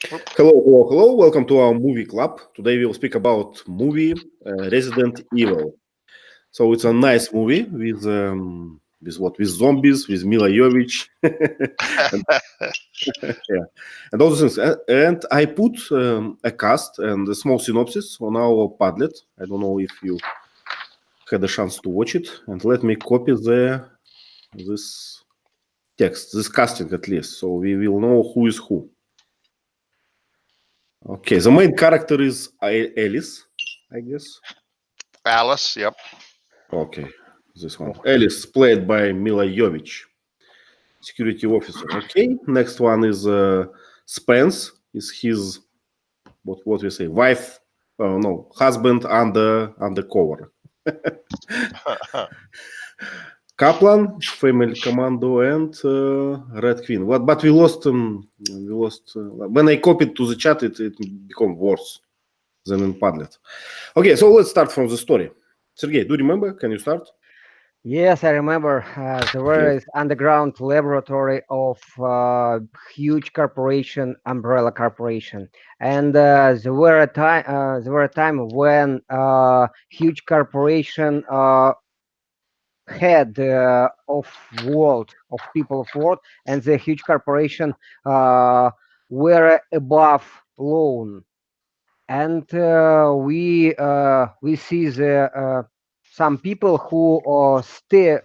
Hello. Welcome to our movie club. Today we will speak about movie Resident Evil. So it's a nice movie with zombies, with Mila Jovovich, and, yeah, and all those things. And I put a cast and a small synopsis on our Padlet. I don't know if you had a chance to watch it. And let me copy this text, this casting at least, so we will know who is who. Okay, the main character is Alice, I guess. Alice, yep. Okay, this one. Alice, played by Mila Jovovich, security officer. Okay, next one is Spence. Is his what we say wife? No, husband undercover. Kaplan, Family Commando, and Red Queen. But we lost. When I copied to the chat, it became worse than in Padlet. Okay, so let's start from the story. Sergey, do you remember? Can you start? Yes, I remember. There was underground laboratory of huge corporation, Umbrella Corporation, and there were a time when huge corporation head of world of people of world, and the huge corporation were above loan, and we see the some people who steal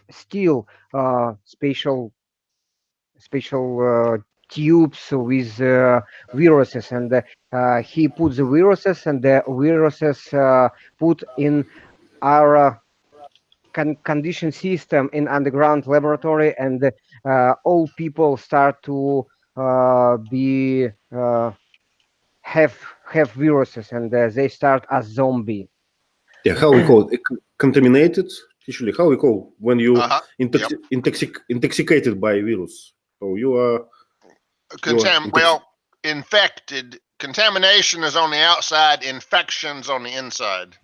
special tubes with viruses, and he put the viruses, and the viruses put in our condition system in underground laboratory, and all people start to be have viruses, and they start as zombie. Yeah, how we call it? Contaminated? Usually, how we call when you intoxicated by virus? So you are infected. Contamination is on the outside, infections on the inside.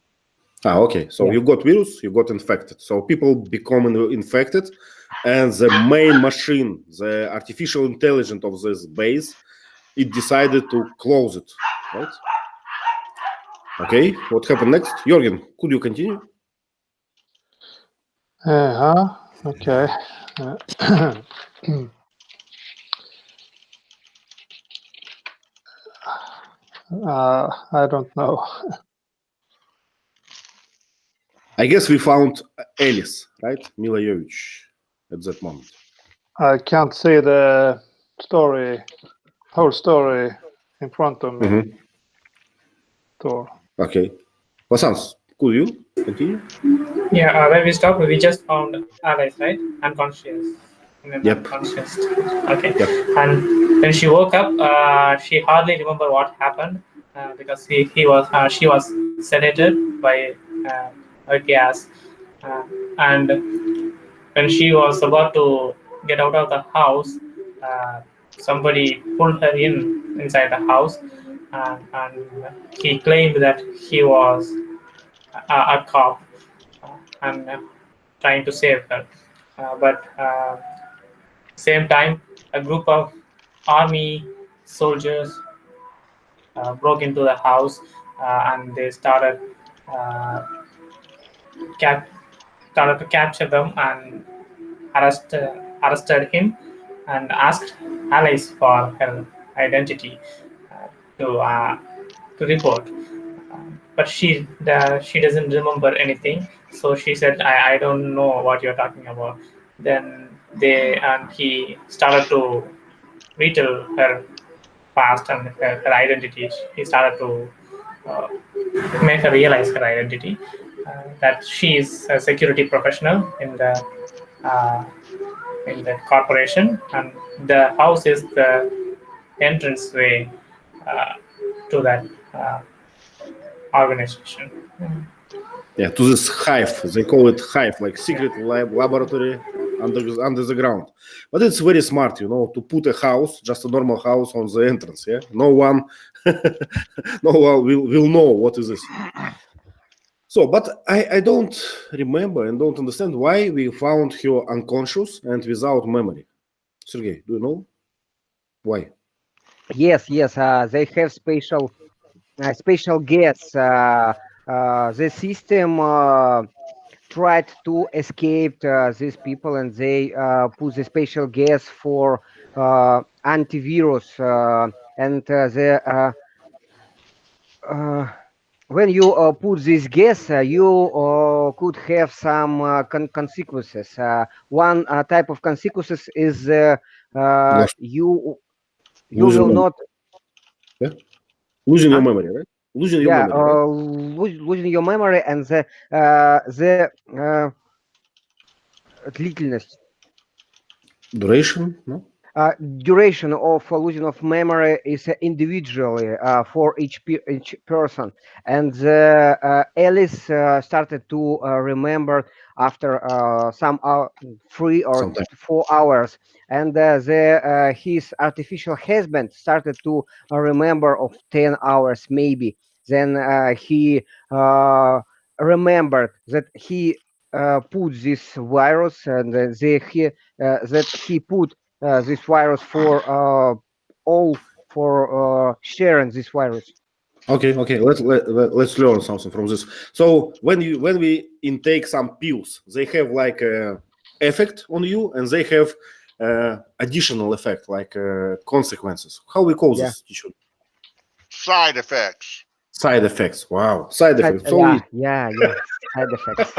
Okay. So you got virus, you got infected. So people become infected, and the main machine, the artificial intelligence of this base, it decided to close it, right? Okay, what happened next? Jorgen, could you continue? Okay. I don't know. I guess we found Alice, right? Mila Jovovich at that moment. I can't see the whole story in front of me. Okay. Vasans, could you continue? Yeah, when we stopped, we just found Alice, right? Unconscious. Unconscious. Okay. Yep. And when she woke up, she hardly remember what happened because she was sedated by a gas. And when she was about to get out of the house, somebody pulled her inside the house, and he claimed that he was a cop and trying to save her. But same time, a group of army soldiers broke into the house, and they started to capture them and arrested him and asked Alice for her identity to report. But she doesn't remember anything, so she said, I don't know what you're talking about. Then he started to retell her past and her identity. He started to make her realize her identity, that she is a security professional in the corporation, and the house is the entrance way to that organization. Yeah, to this hive. They call it hive, like secret laboratory under the ground. But it's very smart, to put a house, just a normal house, on the entrance. Yeah, no one will know what is this. So, but I don't remember and don't understand why we found her unconscious and without memory. Sergey, do you know why? Yes, yes. They have special gas. The system tried to escape these people, and they put the special gas for antivirus. When you put this gas, you could have some consequences. One type of consequences is Lost, you losing will not. yeah? Losing your Huh? memory, right? Losing your Yeah, memory, right? losing your memory and the длительность, Duration, no? duration of losing of memory is individually for each person, and Alice started to remember after some 3 or 4 hours, and his artificial husband started to remember of 10 hours maybe. Then he remembered that he put this virus, and that he put this virus for all for sharing this virus. Okay, okay. Let's learn something from this. So when we intake some pills, they have like effect on you, and they have additional effect, like consequences. How we call Yeah. this, teacher? Side effects. Side effects. Wow, side effects. So Yeah, side effects.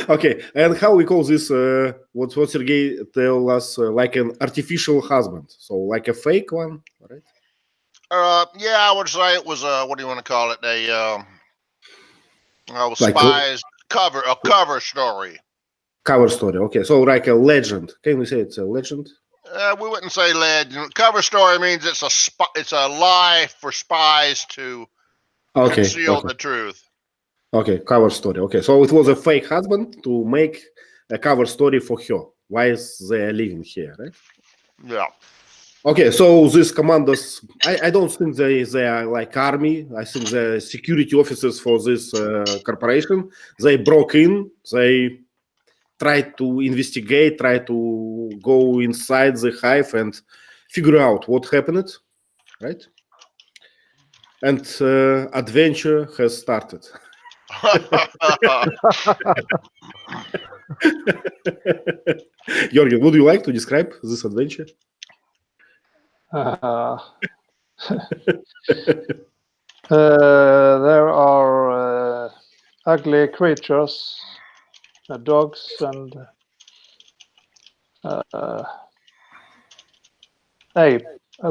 okay, and how we call this? What Sergey tell us? Like an artificial husband, so like a fake one, right? Yeah, I would say it was what do you want to call it? A Like spies a cover story. cover story. Okay, so like a legend. Can we say it's a legend? We wouldn't say legend. Cover story means it's a lie for spies to conceal the truth. Okay, cover story. Okay, so it was a fake husband to make a cover story for her. Why is they living here, right? Yeah. Okay, so these commanders, I don't think they are like army. I think the security officers for this corporation. They broke in. They tried to investigate, try to go inside the hive and figure out what happened, right? And adventure has started. Georgi, would you like to describe this adventure? There are ugly creatures, dogs, and ape. I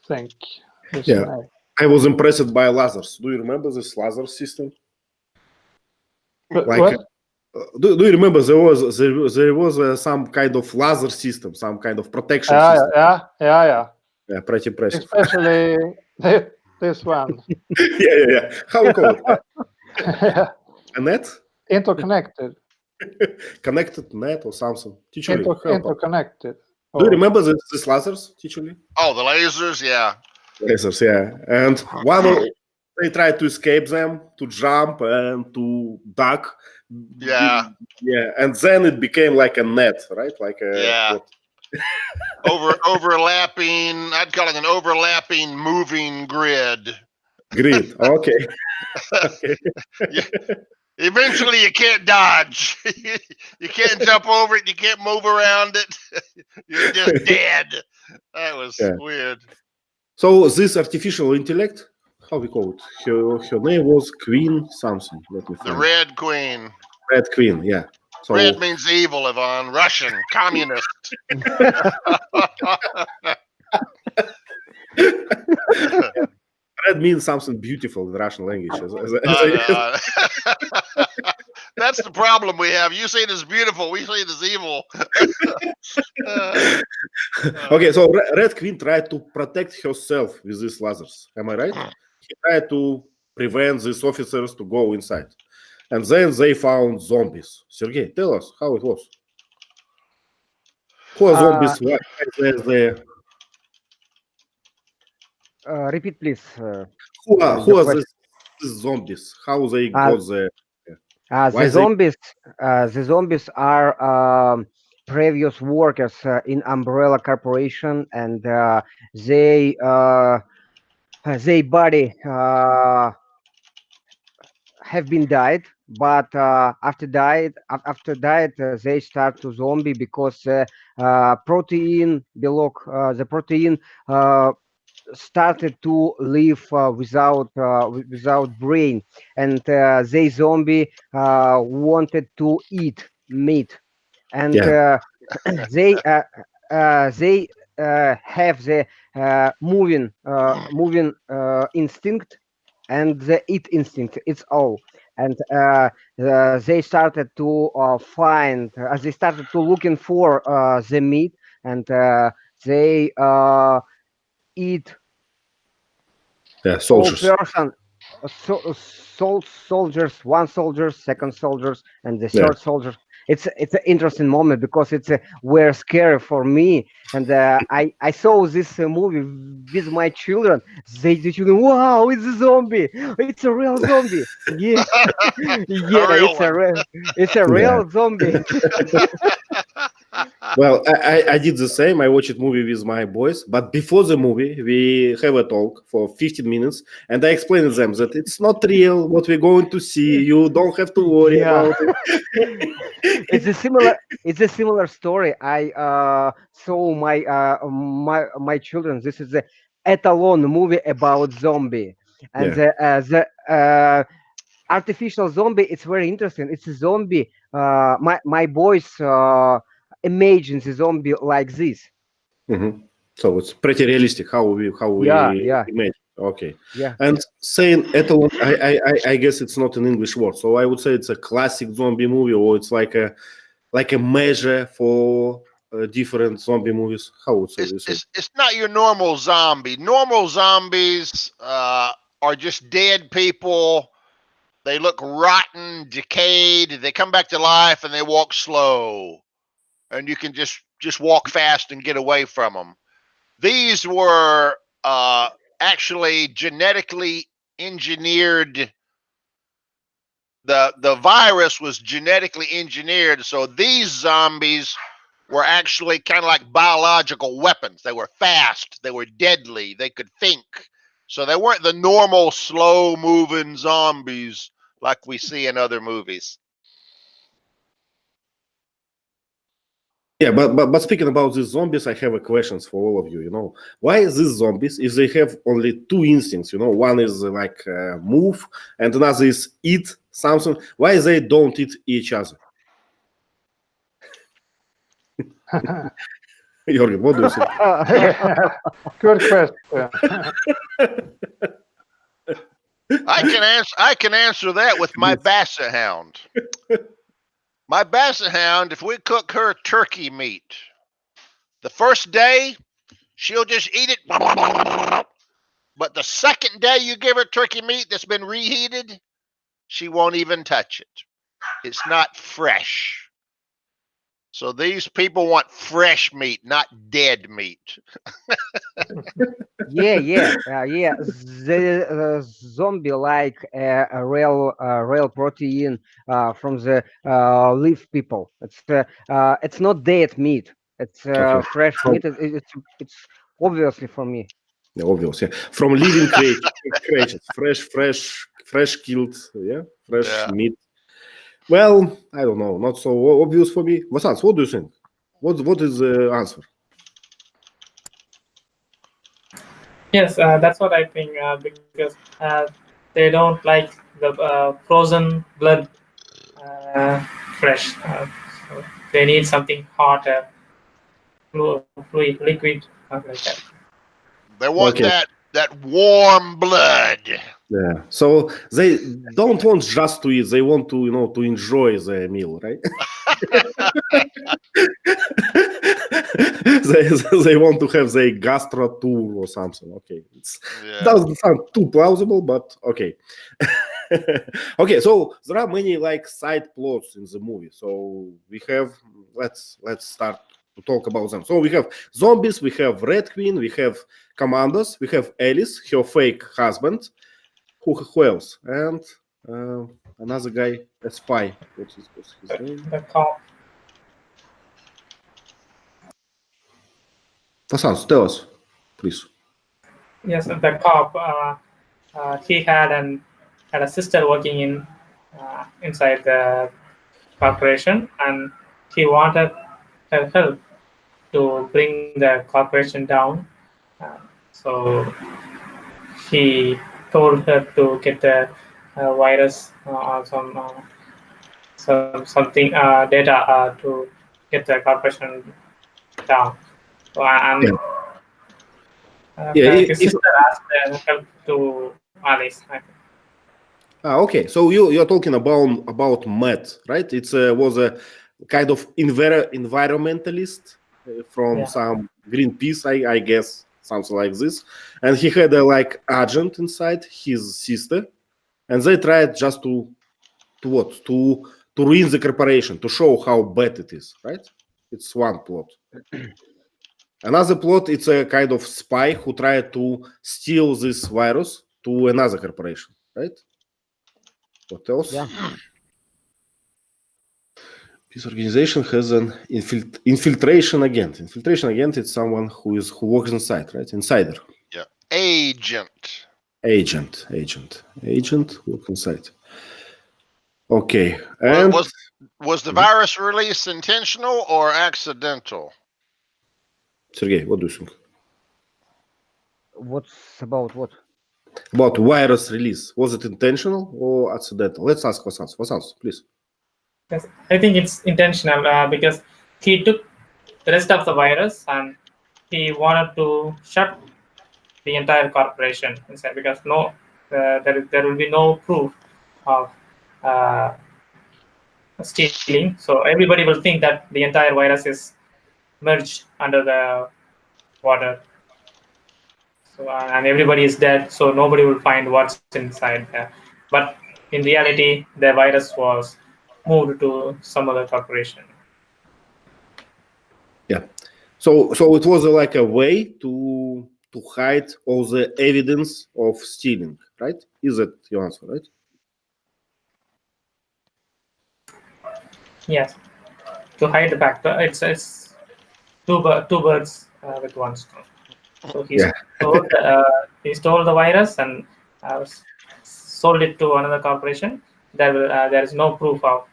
think. Yeah. I was impressed by lasers. Do you remember this laser system? Like, do you remember there was some kind of laser system, some kind of protection system? Yeah. Yeah, pretty impressive. Especially this one. Yeah. How we call it? A net? Interconnected. Connected net or something. Teacher, interconnected. Do you remember these lasers, teacher? Oh, the lasers, yeah. Lasers, yeah. And they tried to escape them, to jump and to duck. Yeah. Yeah, and then it became like a net, right? Like a overlapping. I'd call it an overlapping moving grid. Grid. Okay. Eventually, you can't dodge. You can't jump over it. You can't move around it. You're just dead. That was weird. So this artificial intellect, how we call it? Her name was Queen something. Let me find. The Red Queen. Red Queen, yeah. So, Red means evil, Ivan. Russian, communist. Red means something beautiful in the Russian language. That's the problem we have. You say it is beautiful. We say it is evil. Okay, so Red Queen tried to protect herself with these lasers. Am I right? He tried to prevent these officers to go inside. And then they found zombies. Sergey, tell us how it was. Who are zombies? Repeat, please. Who are these zombies? How they got there? The zombies are previous workers in Umbrella Corporation, and they body have been died, but after died, they start to zombie because protein belong the protein started to live without brain, and they zombie wanted to eat meat, and Yeah. they have the moving instinct and the eat instinct. It's all, and they started to they started to looking for the meat, and they eat Yeah. all Soldiers. person, soldiers, one soldier, second soldiers, and the Yeah. third soldier. It's an interesting moment because it's were scary for me, and I saw this movie with my children. The children, wow, it's a zombie! It's a real zombie! Yeah, yeah, A real one. it's a Yeah. real zombie. Well, I did the same. I watched movie with my boys, but before the movie, we have a talk for 15 minutes, and I explained to them that it's not real what we're going to see. You don't have to worry Yeah. about it. It's a similar story. I saw my children. This is the Etalon movie about zombie, and Yeah. the artificial zombie. It's very interesting. It's a zombie. My boys imagine the zombie like this. Mhm. So it's pretty realistic how Yeah, we yeah, imagine. Okay. yeah. And saying etalon, I guess it's not an English word. So I would say it's a classic zombie movie, or it's like a measure for different zombie movies. How would say this? It's not your normal zombie. Normal zombies are just dead people. They look rotten, decayed. They come back to life and they walk slow, and you can just walk fast and get away from them. These were actually genetically engineered. The virus was genetically engineered, so these zombies were actually kind of like biological weapons. They were fast, they were deadly, they could think. So they weren't the normal slow moving zombies like we see in other movies. Yeah, but speaking about these zombies, I have a questions for all of you. Why these zombies, if they have only two instincts, one is like move and another is eat something, why they don't eat each other? Jorgen, what do you think? Good question. I can answer that with my Basset Hound. My Basset Hound, if we cook her turkey meat, the first day she'll just eat it, but the second day you give her turkey meat that's been reheated, she won't even touch it. It's not fresh. So these people want fresh meat, not dead meat. Yeah. The zombie like a real protein from the leaf people. It's not dead meat. It's Okay. fresh meat. It's obviously for me. Yeah, obvious, yeah. From living creatures, fresh killed, yeah, fresh Yeah. meat. Well, I don't know, not so obvious for me. Vasants, what do you think? What is the answer? Yes, that's what I think, because they don't like the frozen blood fresh. So they need something hotter, fluid, liquid, something like that. They want Okay. that warm blood. Yeah. So they don't want just to eat; they want to, to enjoy the meal, right? they want to have the gastro tour or something. Okay, it doesn't sound too plausible, but okay. Okay, so there are many like side plots in the movie. So we have let's start to talk about them. So we have zombies, we have Red Queen, we have Commandos, we have Alice, her fake husband. Who else? And another guy, a spy. What's his name? The cop. Vasans, tell us, please. Yes, the cop. He had a sister working inside the corporation, and he wanted her help to bring the corporation down. So he told her to get the virus or something data to get the corporation down. So, and his sister asked help to Alice. I think. Okay, so you're talking about Matt, right? It was a kind of environmentalist from some Greenpeace, I guess, something like this, and he had a like agent inside his sister, and they tried just to ruin the corporation, to show how bad it is, right? It's one plot. Another plot, it's a kind of spy who tried to steal this virus to another corporation, right? What else? Yeah. This organization has an infiltration agent. Infiltration agent is someone who works inside, right? Insider. Yeah. Agent. Agent work inside. Okay. And was the virus release intentional or accidental? Sergey, what do you think? What's about what? About virus release. Was it intentional or accidental? Let's ask Vasans. Vasans, please. Yes, I think it's intentional because he took the rest of the virus and he wanted to shut the entire corporation inside because there will be no proof of stealing. So everybody will think that the entire virus is merged under the water. So, and everybody is dead, so nobody will find what's inside there. But in reality, the virus was moved to some other corporation. Yeah. So it was like a way to hide all the evidence of stealing, right? Is that your answer, right? Yes. To hide the fact, it's two birds with one stone. So he stole the virus and sold it to another corporation. There is no proof of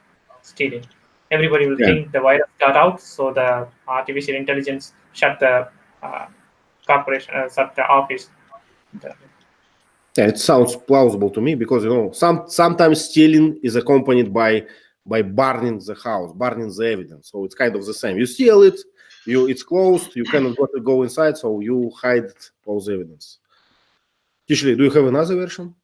stealing. Everybody will think the virus got out, so the artificial intelligence shut the corporation, shut the office. Yeah, it sounds plausible to me because sometimes stealing is accompanied by burning the house, burning the evidence. So it's kind of the same. You steal it, it's closed, you cannot go inside, so you hide all the evidence. Usually, do you have another version?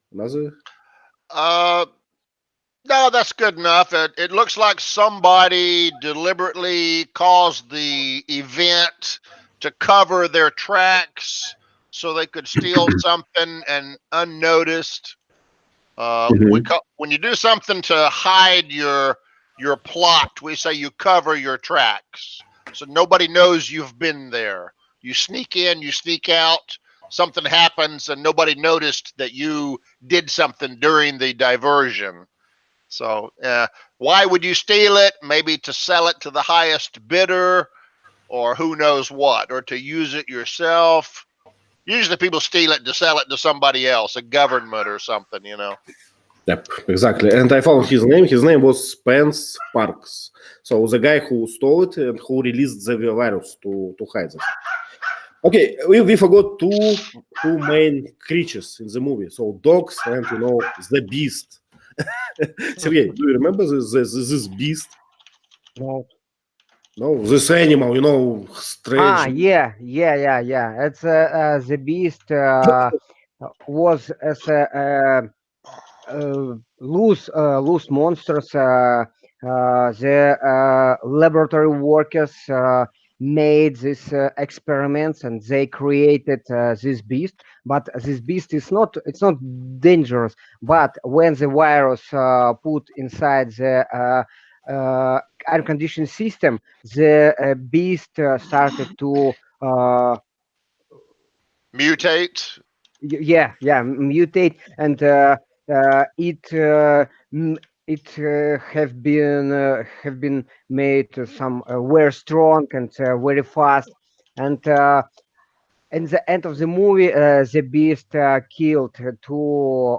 No, that's good enough. It looks like somebody deliberately caused the event to cover their tracks so they could steal something and unnoticed. When you do something to hide your plot, we say you cover your tracks. So nobody knows you've been there. You sneak in, you sneak out, something happens and nobody noticed that you did something during the diversion. So why would you steal it? Maybe to sell it to the highest bidder or who knows what, or to use it yourself. Usually people steal it to sell it to somebody else, a government or something, Yep, exactly. And I found his name. His name was Spence Parks. So the guy who stole it and who released the virus to hide it. Okay, we forgot two main creatures in the movie. So dogs and the beast. Sergey, do you remember this beast? No. No, this animal, strange. Yeah. It's the beast was as a loose monsters. The laboratory workers made these experiments and they created this beast. But this beast it's not dangerous. But when the virus put inside the air conditioning system, the beast started to mutate. Mutate, and it have been made some very strong and very fast, and in the end of the movie, the Beast killed two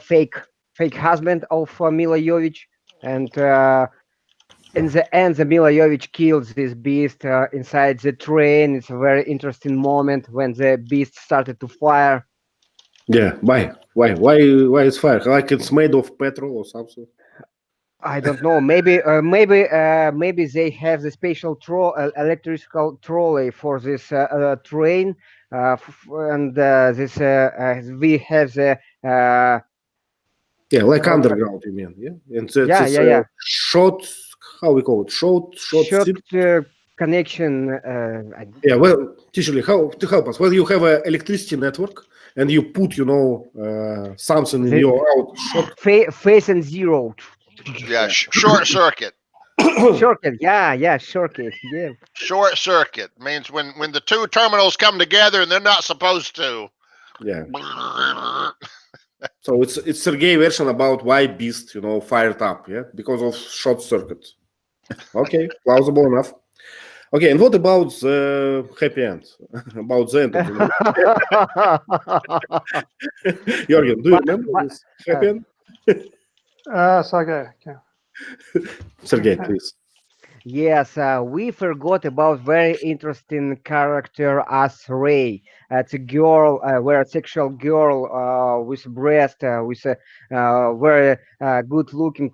fake husband of Mila Jovovich, and in the end, the Mila Jovovich kills this Beast inside the train. It's a very interesting moment when the Beast started to fire. Yeah, why it's fire? Like it's made of petrol or something? I don't know. Maybe they have the special electrical trolley for this train, and this we have the Yeah, like Oh, underground, you mean? Yeah, and it's, yeah, it's yeah, yeah. short. How we call it? Short Short circuit. connection. Yeah, well, usually how to help us? Well, you have an electricity network, and you put, something in The- your out short. Phase and zero. Yeah, short circuit. Shortcut. Yeah, shortcut. Yeah. Short circuit means when the two terminals come together and they're not supposed to. Yeah. So it's Sergei version about why Beast, fired up, yeah, because of short circuit. Okay, plausible enough. Okay, and what about the happy end? About the end of the movie? Jorgen, do you remember this happy end? Sergey, yeah. Sergei, please. Yes, we forgot about very interesting character as Ray. It's a girl, very sexual girl with breast, with a very good looking,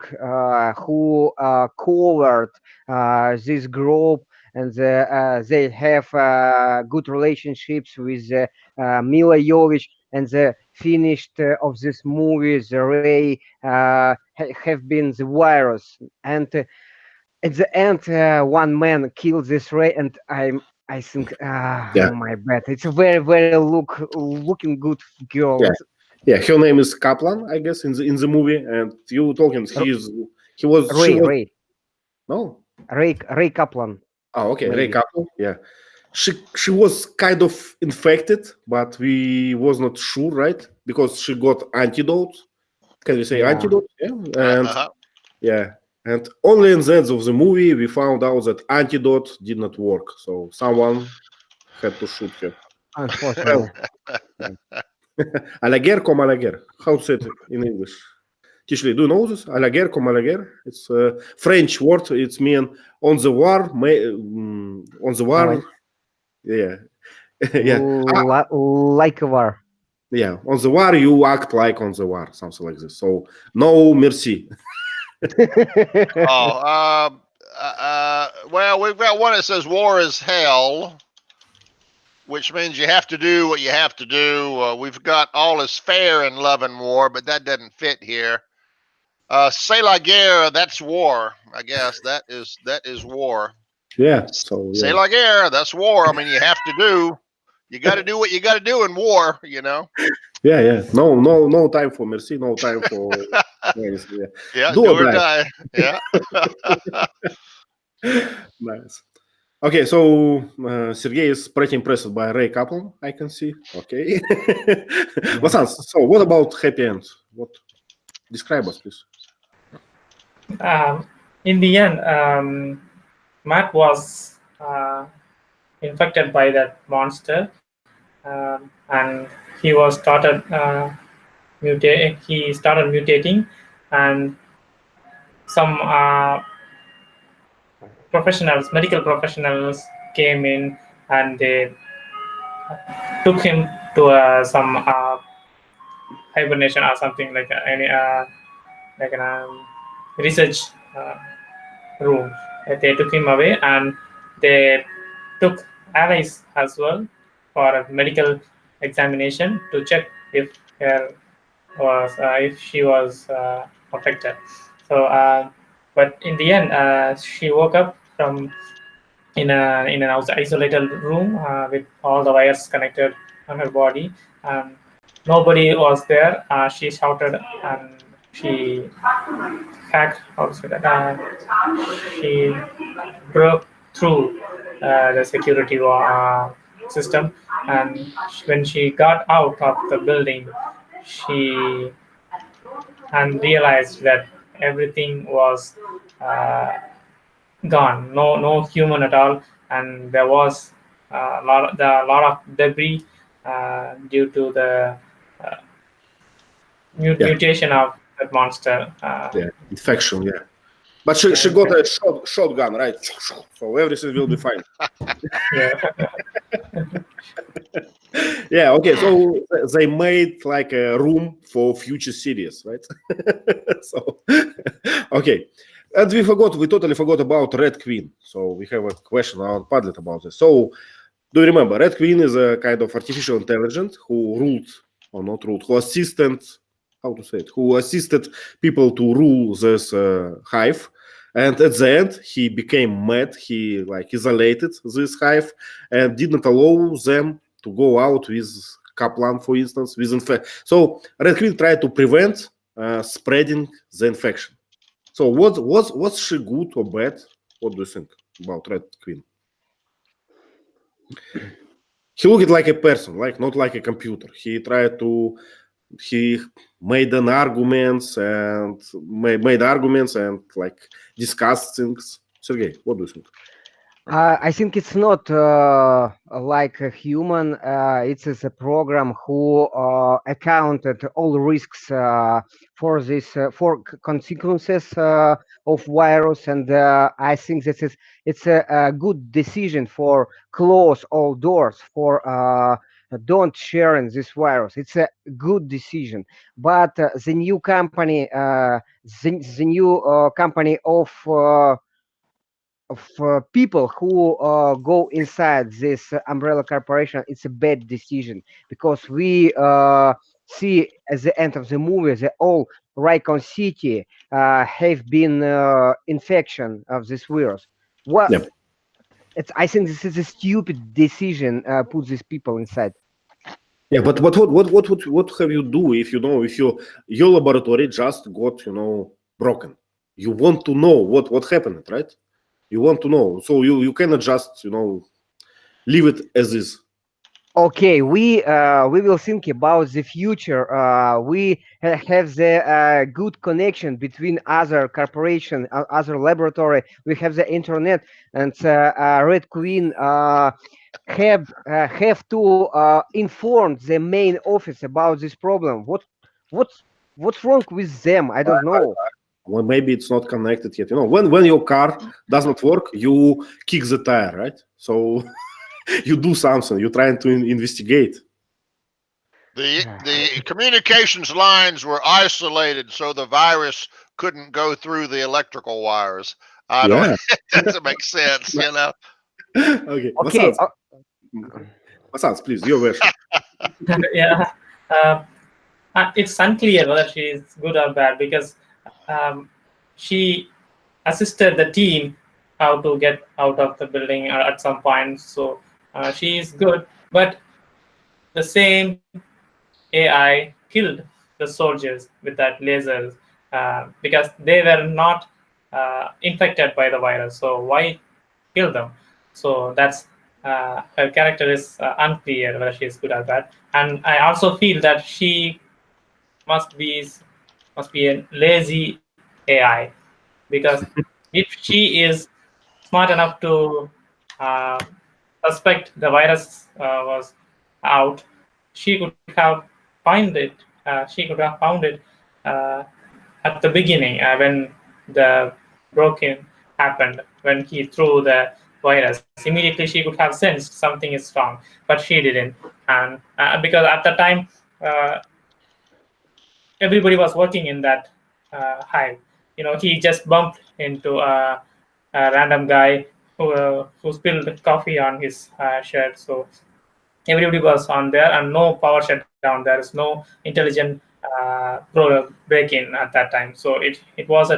who covered this group, and they have good relationships with Mila Jovovich. And the finished of this movie, the Ray have been the virus, and at the end, one man kills this Ray, and I think, Yeah. my bad. It's a very, very looking good girl. Yeah. Yeah, her name is Kaplan, I guess, in the movie, and you talking. He was Ray no. Ray Kaplan. Oh, okay, Ray Maybe. Kaplan. Yeah, she was kind of infected, but we was not sure, right? Because she got antidote. Can we say Yeah. antidote? Yeah, and Uh-huh. yeah, and only in the end of the movie we found out that antidote did not work. So someone had to shoot her. Unfortunately. À la guerre comme à la guerre. How to say it in English? Tishli, do you know this? À la guerre comme à la guerre. It's a French word. It's mean on the war. On the war. Давай. Yeah. Yeah. Like a war. Yeah. On the war, you act like on the war. Something like this. So no mercy. Well, we've got one that says war is hell, which means you have to do what you have to do. We've got all is fair in love and war, but that doesn't fit here. C'est la guerre, that's war. I guess that is war. Yeah. So C'est yeah. la guerre, that's war. I mean, you have to do. You got to do what you got to do in war. Yeah. Yeah. No time for mercy. No time for. Yeah. Yeah. Do Do or or die. die. Yeah. Nice. Okay, so Sergey is pretty impressed by Ray Kaplan, I can see. Okay. Vasan, so what about happy end? What? Describe us, please. In the end, Matt was infected by that monster, and he started mutating, and some medical professionals came in, and they took him to some hibernation or something like research room. They took him away, and they took Alice as well for a medical examination to check if she was affected. So, but in the end, she woke up from in an isolated room with all the wires connected on her body, and nobody was there. She shouted, and she hacked. How to say that? She broke through the security system, and when she got out of the building, she realized that everything was gone, no human at all, and there was a lot of debris due to the mutation of that monster. Infection. Yeah, but she got a shotgun, right? So everything will be fine. Yeah. Okay. So they made like a room for future series, right? So okay. And we totally forgot about Red Queen. So we have a question on Padlet about this. So do you remember Red Queen is a kind of artificial intelligence who assisted people to rule this hive. And at the end, he became mad. He isolated this hive and didn't allow them to go out with Kaplan, for instance, with infection. So Red Queen tried to prevent spreading the infection. So was she good or bad? What do you think about Red Queen? He looked like a person, not like a computer. He made arguments and discussed things. Sergey, what do you think? I think it's not like a human. It's a program who accounted all risks for this for consequences of virus, and I think it's a good decision for close all doors for don't sharing this virus. It's a good decision, but the new company, the new company of people who go inside this umbrella corporation, it's a bad decision, because we see at the end of the movie that all Raycon City have been infection of this virus. What? Yep. I think this is a stupid decision. Put these people inside. Yeah, but what have you do if your laboratory just got broken? You want to know what happened, right? You want to know, so you cannot just leave it as is. Okay, we will think about the future. We have the good connection between other corporation, other laboratory. We have the internet, and Red Queen have to inform the main office about this problem. What's wrong with them? I don't know. Well, maybe it's not connected yet. When your car doesn't work, you kick the tire, right? So you do something. You're trying to investigate. The communications lines were isolated, so the virus couldn't go through the electrical wires. I don't. That doesn't make sense, Okay. Vasants, please, your version. Yeah, it's unclear whether she is good or bad, because she assisted the team how to get out of the building at some point. So she is good, but the same AI killed the soldiers with that lasers because they were not infected by the virus. So why kill them? So that's her character is unclear whether she is good or bad. And I also feel that she must be a lazy AI, because if she is smart enough to suspect the virus was out, she could have found it. She could have found it at the beginning when the break-in happened, when he threw the virus. Immediately she could have sensed something is wrong, but she didn't. And because at the time everybody was working in that hive. He just bumped into a random guy who spilled coffee on his shirt. So everybody was on there, and no power shut down. There is no intelligent break-in at that time. So it was a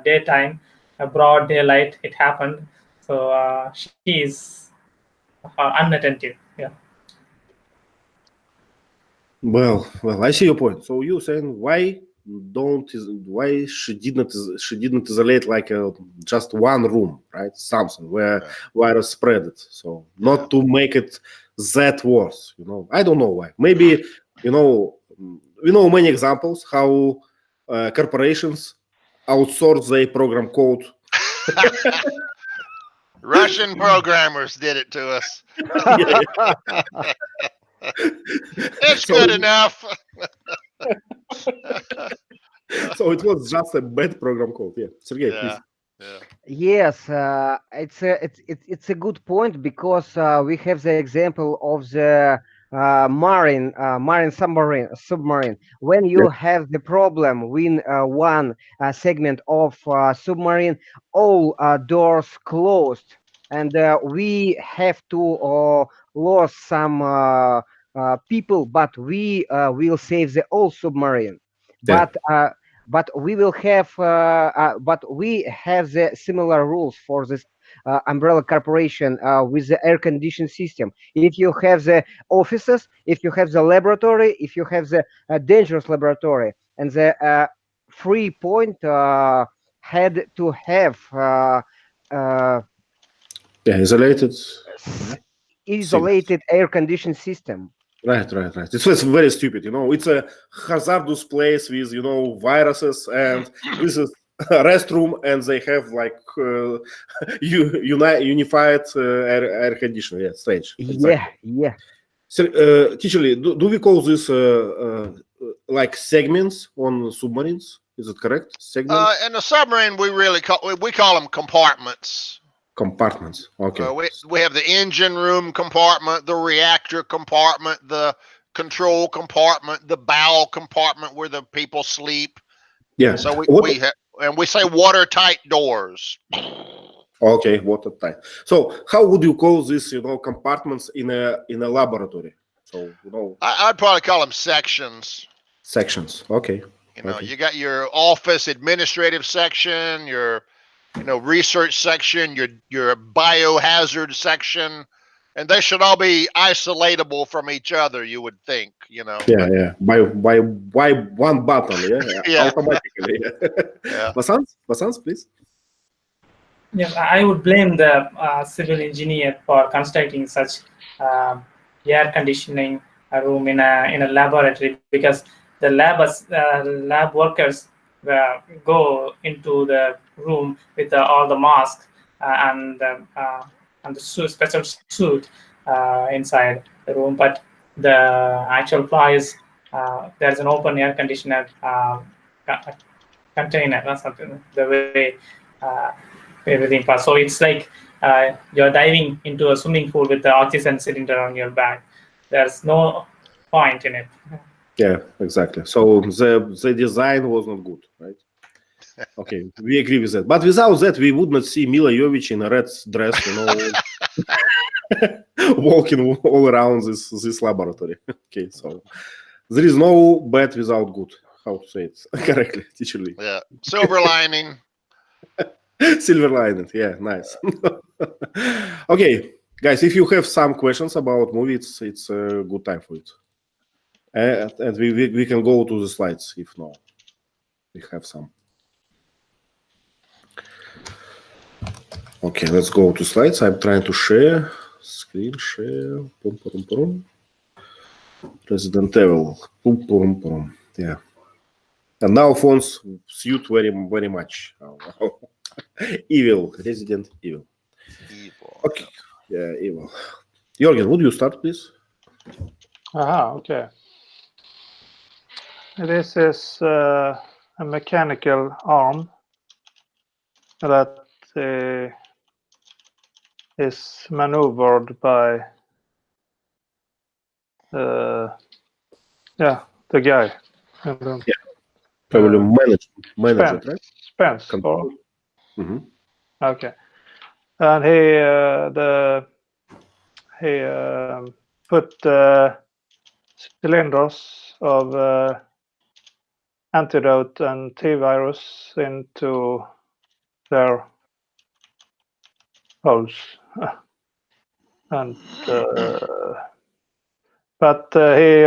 daytime, a broad daylight. It happened. So she is unattentive. Yeah. Well, I see your point. So you're saying why she didn't isolate like just one room, right? Something where virus spread it. So not to make it that worse. I don't know why. Maybe we know many examples how corporations outsource their program code. Russian programmers did it to us. It's So good it- enough. So it was just a bad program code. Yeah, Sergey, Yeah. please. Yeah. Yes, it's a good point because we have the example of the marine submarine. When you have the problem with one segment of submarine, all doors closed, and we have to lose some people, but we will save the whole submarine. Yeah. But we will have but we have the similar rules for this umbrella corporation with the air conditioned system. If you have the offices, if you have the laboratory, if you have the dangerous laboratory, and the 3 point had to have uh, Yeah, isolated. isolated air conditioned system. Right. It was very stupid. It's a hazardous place with viruses, and this is a restroom, and they have like unified air conditioner. Yeah, strange. Exactly. Yeah. So, teacher Lee, do we call this like segments on submarines? Is it correct? Segments, In the submarine, we call them compartments. compartments. Okay. We have the engine room compartment, the reactor compartment, the control compartment, the bow compartment where the people sleep. Yeah. So we say watertight doors. Okay, watertight. So how would you call this? Compartments in a laboratory. So I'd probably call them sections. sections. Okay. Okay. You got your office administrative section, your research section, your biohazard section, and they should all be isolatable from each other, you would think, Yeah. By one button, yeah. Yeah. Automatically. Yeah. Vasants, please. Yeah, I would blame the civil engineer for constructing such air conditioning room in a laboratory, because the lab workers go into the room with all the masks and the special suit inside the room, but the actual flaw is there's an open air conditioner container or something. The way everything passes, so it's like you're diving into a swimming pool with the oxygen cylinder on your back. There's no point in it. Yeah, exactly. So the design was not good, right? Okay, we agree with that. But without that, we would not see Mila Jovovich in a red dress, walking all around this laboratory. Okay, so there is no bad without good. How to say it correctly, teacher Lee? Yeah. Silver lining. Silver lining. Yeah, nice. Okay, guys, if you have some questions about movie, it's a good time for it. And we can go to the slides if no, we have some. Okay, let's go to slides. I'm trying to share screen. Share. Resident Evil. Yeah. And now phones suit very much. Evil. Resident Evil. Okay. Yeah, Evil. Jorgen, would you start, please? Okay. This is a mechanical arm that is maneuvered by the guy. Probably manager, right? Spence. Mm-hmm. Okay. And he put cylinders of antidote and T-virus into their holes. And but he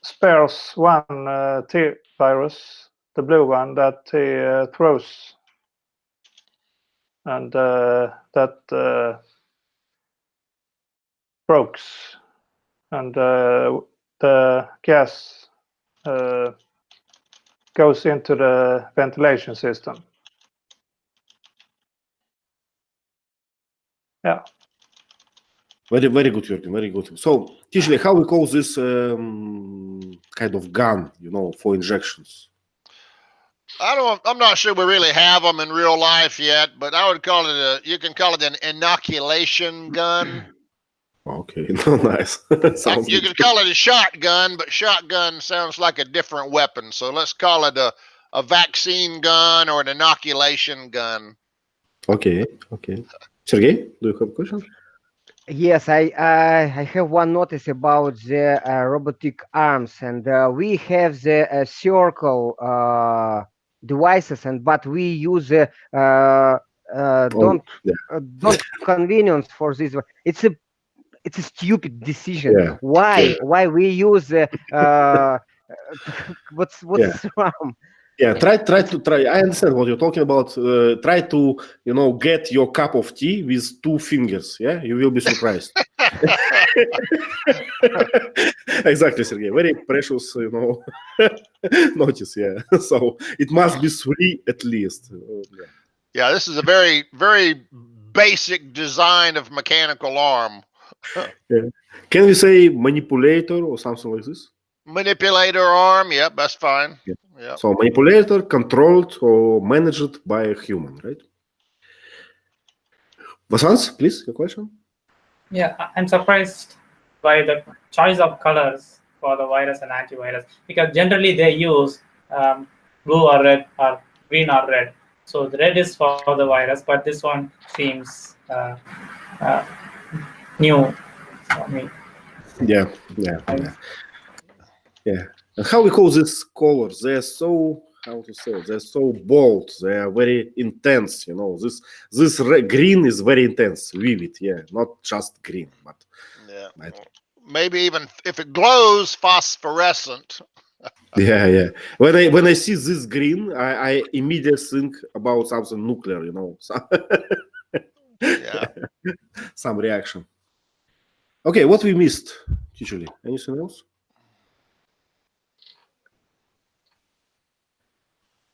spares one T-virus, the blue one, that he throws, and that breaks, and the gas goes into the ventilation system. Yeah. Very, very good, Jürgen. Very good. So, usually, how we call this kind of gun, for injections? I'm not sure we really have them in real life yet, but I would call it you can call it an inoculation gun. Okay, nice. Sounds You good. can call it a shotgun, but shotgun sounds like a different weapon. So let's call it a vaccine gun or an inoculation gun. Okay. Sergey, do you have a question? Yes, I have one notice about the robotic arms, and we have the circle devices, but we use don't convenience for this one. It's a stupid decision. Yeah. Why we use what's wrong? Yeah, try. I understand what you're talking about. Try to, get your cup of tea with 2 fingers. Yeah, you will be surprised. Exactly, Sergey. Very precious, notice. Yeah. So it must be 3 at least. Yeah, this is a very, very basic design of mechanical arm. Yeah. Can we say manipulator or something like this? Manipulator arm. Yep, that's fine. Yeah. Yep. So manipulator controlled or managed by a human, right? Vasant, please, your question. Yeah, I'm surprised by the choice of colors for the virus and antivirus, because generally they use blue or red or green or red. So the red is for the virus, but this one seems new for me. Yeah. And how we call these colors? They're so, how to say, they're so bold. They are very intense. This green is very intense, vivid. Yeah, not just green, but maybe even if it glows, phosphorescent. Yeah. When I see this green, I immediately think about something nuclear. Yeah. Some reaction. Okay, what we missed, usually? Anything else?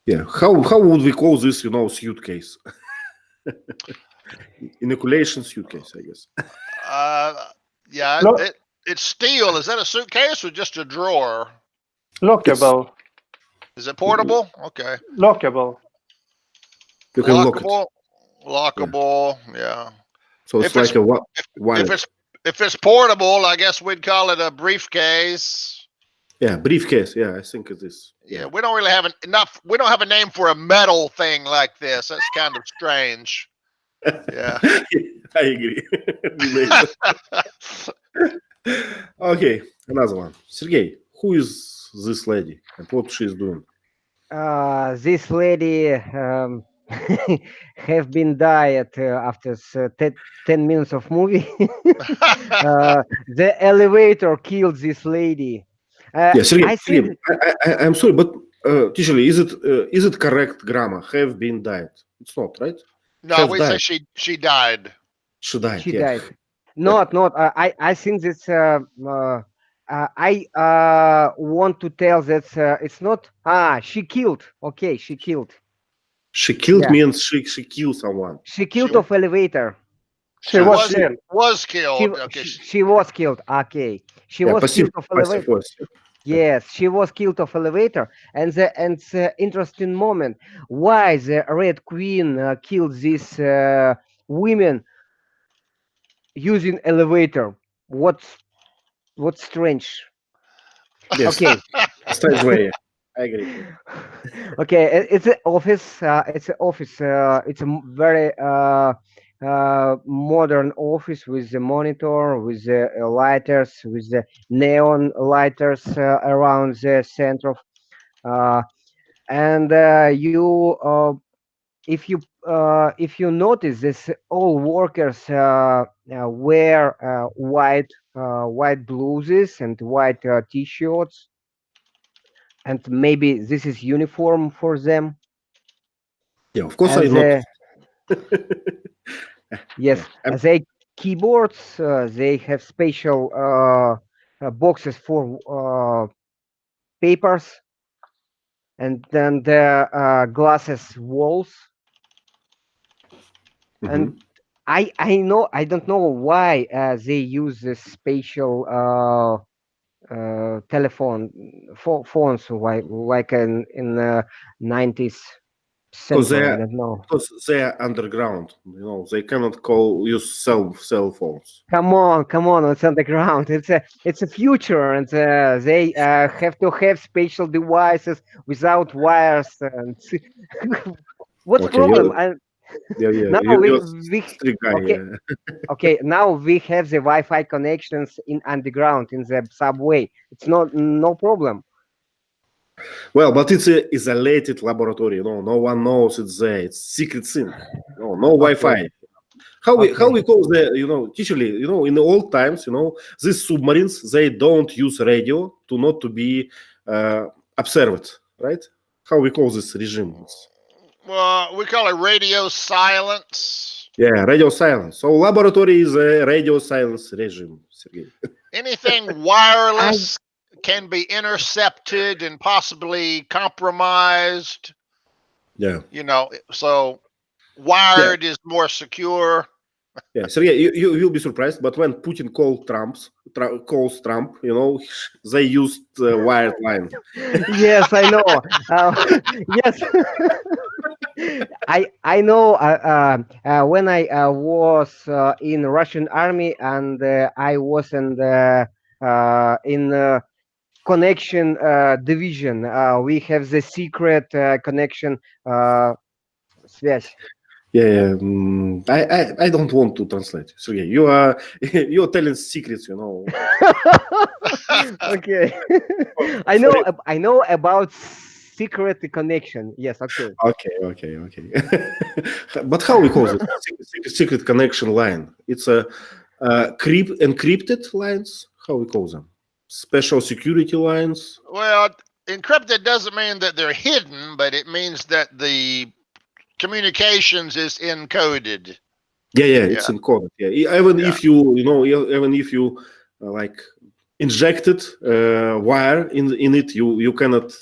Yeah, how would we call this, suitcase? Inoculation suitcase, I guess. Yeah, it's steel. Is that a suitcase or just a drawer? Lockable. Is it portable? Okay. Lockable. You can lock it. Lockable. Yeah. So it's like a wallet. If it's portable, I guess we'd call it a briefcase. Yeah, briefcase. Yeah, I think it is. Yeah, we don't really have we don't have a name for a metal thing like this. That's kind of strange. Yeah. I agree. Okay, another one. Sergey, who is this lady and what she's doing? This lady have been died after 10 minutes of movie. The elevator killed this lady. Yeah, Sergey, I'm sorry, but usually is it correct grammar? Have been died? It's not, right? No, we say she died. She died. She yeah. died. Not. I think that's. I want to tell that it's not. She killed. Okay, she killed. She killed means she killed someone. She killed of elevator. She was killed. Was killed. She was killed. Okay, she was killed of elevator. Yes, she was killed of elevator, and the interesting moment why the Red Queen killed these women using elevator. What's strange? Yes. Okay. Strange way. I agree. Okay, it's an office. It's an office. It's a very modern office with the monitor, with the lighters, with the neon lighters around the center. And if you notice this, all workers wear white blouses and white t-shirts, and maybe this is uniform for them. Yeah, of course I know. Yes, they keyboards. They have special boxes for papers, and then the glasses walls. Mm-hmm. And I know I don't know why they use this spatial phones like in the 90s Because century. I don't know. they are underground. They cannot use cell phones. Come on! It's underground. It's a future, and they have to have spatial devices without wires. And what's Okay, problem? Yeah, Now you're we strict guy. okay. Yeah. Okay, now we have the Wi-Fi connections in underground in the subway. It's no problem. Well, but it's a isolated laboratory. No one knows it's there. It's secret thing. No Wi-Fi. How we call the teacherly, in the old times, these submarines, they don't use radio to be observed, right? How we call this regime? Well, we call it radio silence. Yeah, radio silence. So laboratory is a radio silence regime, Sergey. Anything wireless can be intercepted and possibly compromised. Yeah. So wired is more secure. Yeah, Sergey, you will be surprised, but when Putin calls Trump, they used wired line. Yes, I know. Yes, I know. When I was in Russian army and I was in connection division, we have the secret connection связь. Yeah. I don't want to translate. Sergey, you're telling secrets, Okay. I know about secret connection. Yes, okay. Okay. But how we call it? Secret connection line. It's a encrypted lines. How we call them? Special security lines. Well, encrypted doesn't mean that they're hidden, but it means that the communications is encoded. Yeah, it's encoded. Yeah, even if you like injected wire in it, you cannot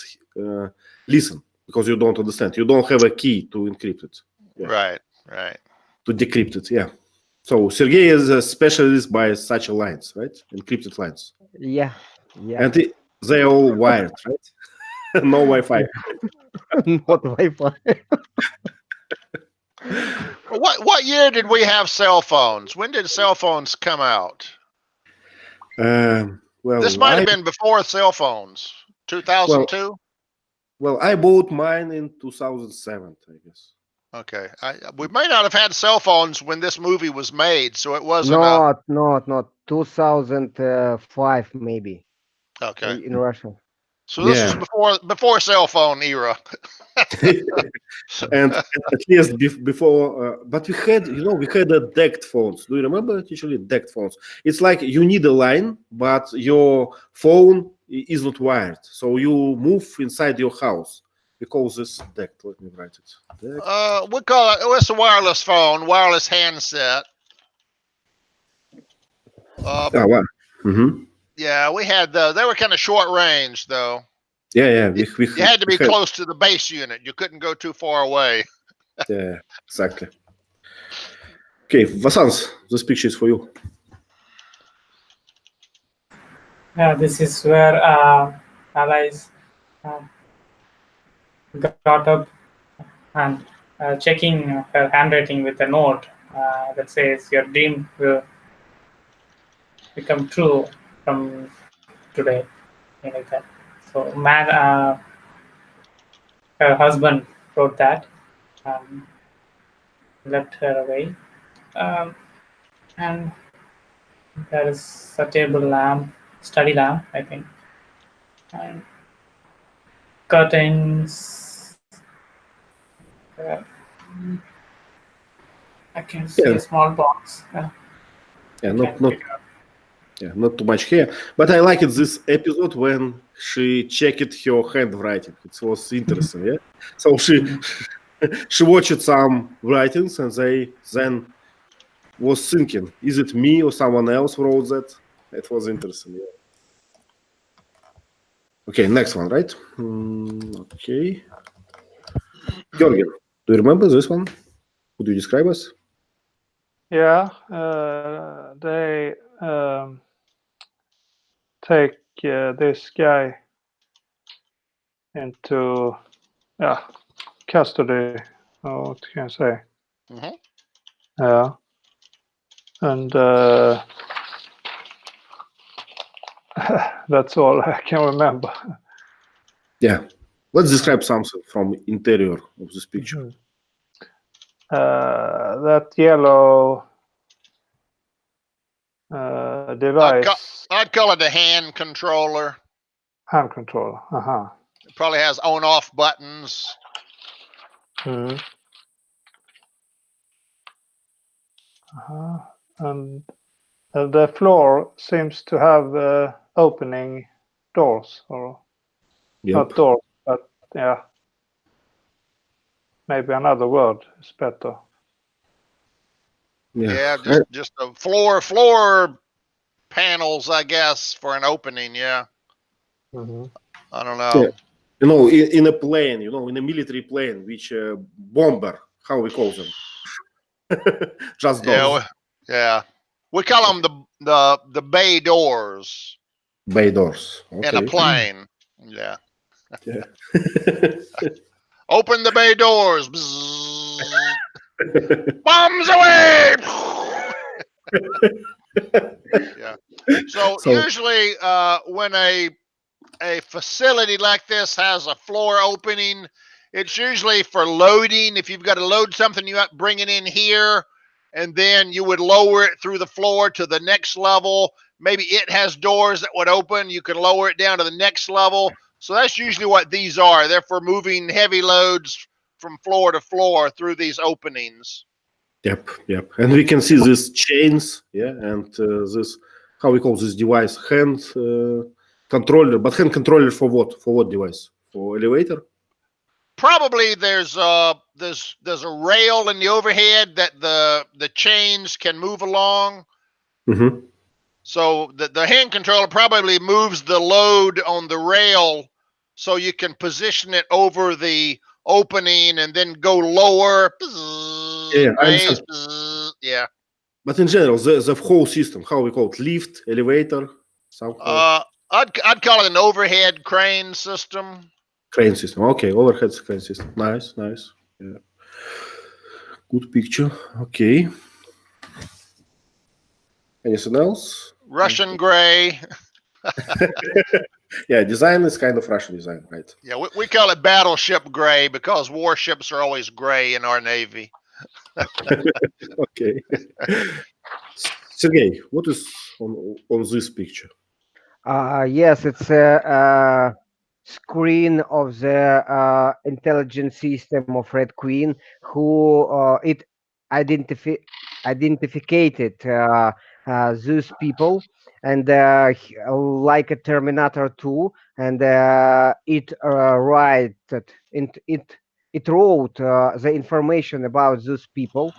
listen because you don't understand. You don't have a key to encrypt it. Yeah. Right. To decrypt it. Yeah. So Sergey is a specialist by such lines, right? Encrypted lines. Yeah. And they're all wired, right? No Wi-Fi. Not Wi-Fi. What year did we have cell phones? When did cell phones come out? Well, this might have been before cell phones. 2002. Well, I bought mine in 2007, I guess. Okay, we may not have had cell phones when this movie was made, so it wasn't. Not 2005 maybe. Okay. In Russia. So this is before cell phone era. and at least before, but we had a decked phones. Do you remember actually decked phones? It's like you need a line, but your phone is not wired, so you move inside your house. We call this decked. Let me write it. Decked. We call it. It's a wireless phone, wireless handset. Wow. Mm-hmm. Yeah, we had those. They were kind of short range, though. Yeah. You had to be close to the base unit. You couldn't go too far away. Yeah, exactly. Okay, Vasans, this picture is for you. Yeah, this is where allies got up and checking her handwriting with a note that says your dream will become true from today, like that. So her husband wrote that, left her away, and there is a table lamp, study lamp, I think, and curtains. I can see a small box. Not too much here, but I liked this episode when she checked her handwriting. It was interesting, yeah. So she watched some writings and they then was thinking, is it me or someone else wrote that? It was interesting, yeah. Okay, next one, right? Okay. Georgian, do you remember this one? Could you describe us? Yeah, they take this guy into custody. Oh, what can I say? Mhm. Yeah, and that's all I can remember. Yeah. Let's describe something from interior of this picture. That yellow device, I'd call it a hand controller. hand control. It probably has on-off buttons. And the floor seems to have opening doors, or Yep. not doors, but yeah, maybe another word is better. Yeah, just a floor panels, I guess, for an opening. Yeah, I don't know. Yeah. You know, in a plane, you know, in a military plane, which bomber, how we call them? Just those. Yeah. We call them the bay doors Bay doors. Okay. in a plane. Yeah. Yeah. Open the bay doors. Bzzz. Bombs away. Yeah. So usually when a facility like this has a floor opening, it's usually for loading. If you've got to load something, you have to bring it in here, and then you would lower it through the floor to the next level. Maybe it has doors that would open. You can lower it down to the next level. So that's usually what these are. They're for moving heavy loads from floor to floor through these openings. Yep. And we can see these chains, and this, how we call this device, hand controller. But hand controller for what? For what device? For elevator? Probably there's a rail in the overhead that the chains can move along. Mm-hmm. So the hand controller probably moves the load on the rail, so you can position it over the opening and then go lower. Raise, yeah. But in general, the whole system, how we call it, lift, elevator, somehow. I'd call it an overhead crane system. Crane system. Okay, overhead crane system. Nice. Yeah. Good picture. Okay. Anything else? Russian gray. Yeah, design is kind of Russian design, right? Yeah, we call it battleship gray because warships are always gray in our Navy. Okay. Sergey, what is on this picture? Yes, it's a screen of the intelligence system of Red Queen, who it identified those people, and like a Terminator 2, and it wrote the information about those people,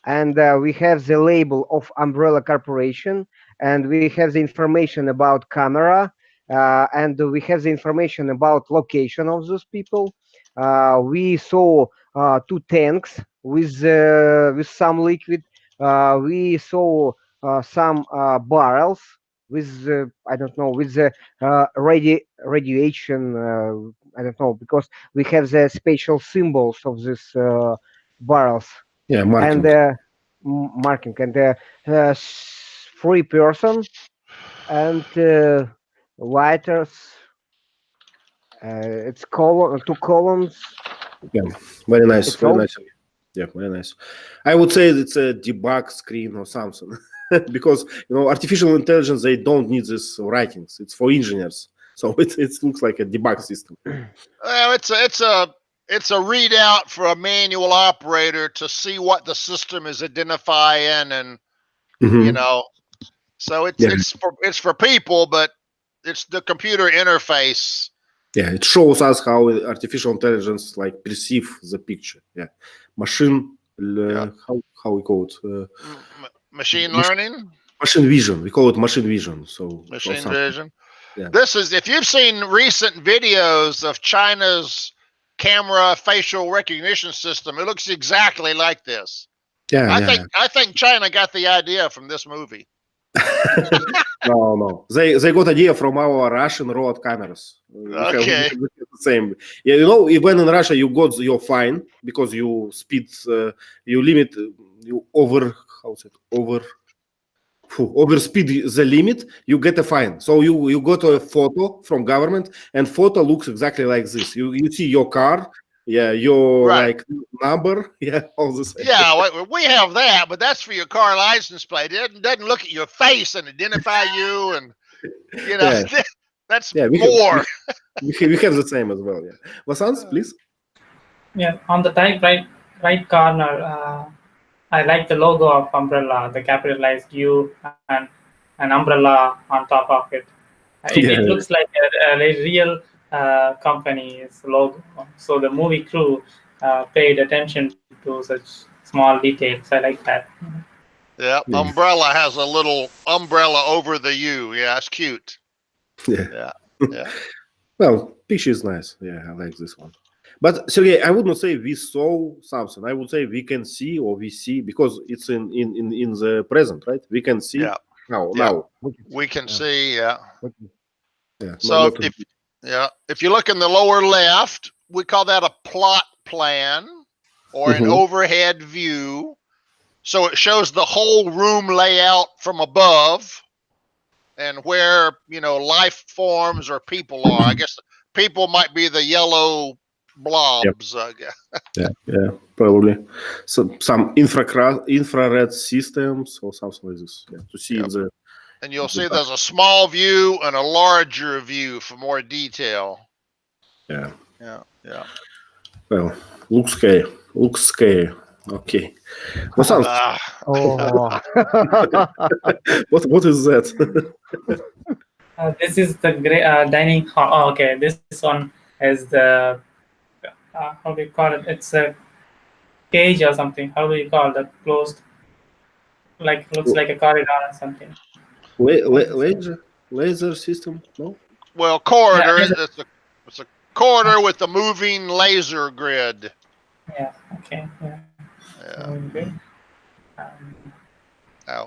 and we have the label of Umbrella Corporation, and we have the information about camera, and we have the information about location of those people. We saw 2 tanks with some liquid. We saw some barrels with I don't know, with the radiation. I don't know, because we have the special symbols of these barrels. Yeah, marking. And marking, and 3 person, and lighters. It's 2 columns. Yeah, very nice. It's Very all- nice. Yeah, very nice. I would say it's a debug screen or something, because artificial intelligence, they don't need these writings. It's for engineers, so it looks like a debug system. Well, it's a readout for a manual operator to see what the system is identifying, and Mhm. so Yeah. it's for people, but it's the computer interface. Yeah, it shows us how artificial intelligence perceive the picture. Yeah, machine. How we call it? Machine learning. Machine vision. We call it machine vision. So Machine something. vision. Yeah. This is, if you've seen recent videos of China's camera facial recognition system, it looks exactly like this. Yeah, I think China got the idea from this movie. No. They got idea from our Russian road cameras. We have Okay. the same. Yeah, when in Russia you got your fine because you speed, you limit, you overspeed the limit, you get a fine. So you got a photo from government, and photo looks exactly like this. You see your car, your Right. number, all the same. Yeah, we have that, but that's for your car license plate. It doesn't look at your face and identify you, and that's Yeah, more. we have the same as well. Yeah, Vasant, please. Yeah, on the right corner, I like the logo of umbrella, the capitalized U and an umbrella on top of it. It looks like a real company's logo. So the movie crew paid attention to such small details. I like that. Yeah, umbrella has a little umbrella over the U. Yeah, it's cute. Yeah. Yeah. Well, picture is nice. Yeah, I like this one. But Sergey, I would not say we saw something. I would say we can see or we see because it's in the present, right? We can see now. We can see. Yeah. Yeah. So if you look in the lower left, we call that a plot plan or an overhead view. So it shows the whole room layout from above and where, life forms or people are. I guess people might be the yellow blobs. Yeah, probably. So some infrared systems or something like this. Yeah, to see in the. And you'll see there's a small view and a larger view for more detail. Yeah. Well, looks scary. Okay. What sounds? What is that? This is the dining hall. Oh, okay, this one is the how do you call it? It's a cage or something. How do you call that? Closed, looks like a corridor or something. Laser system? No. Well, corridor. It's a corridor with a moving laser grid. Yeah. Okay. Yeah.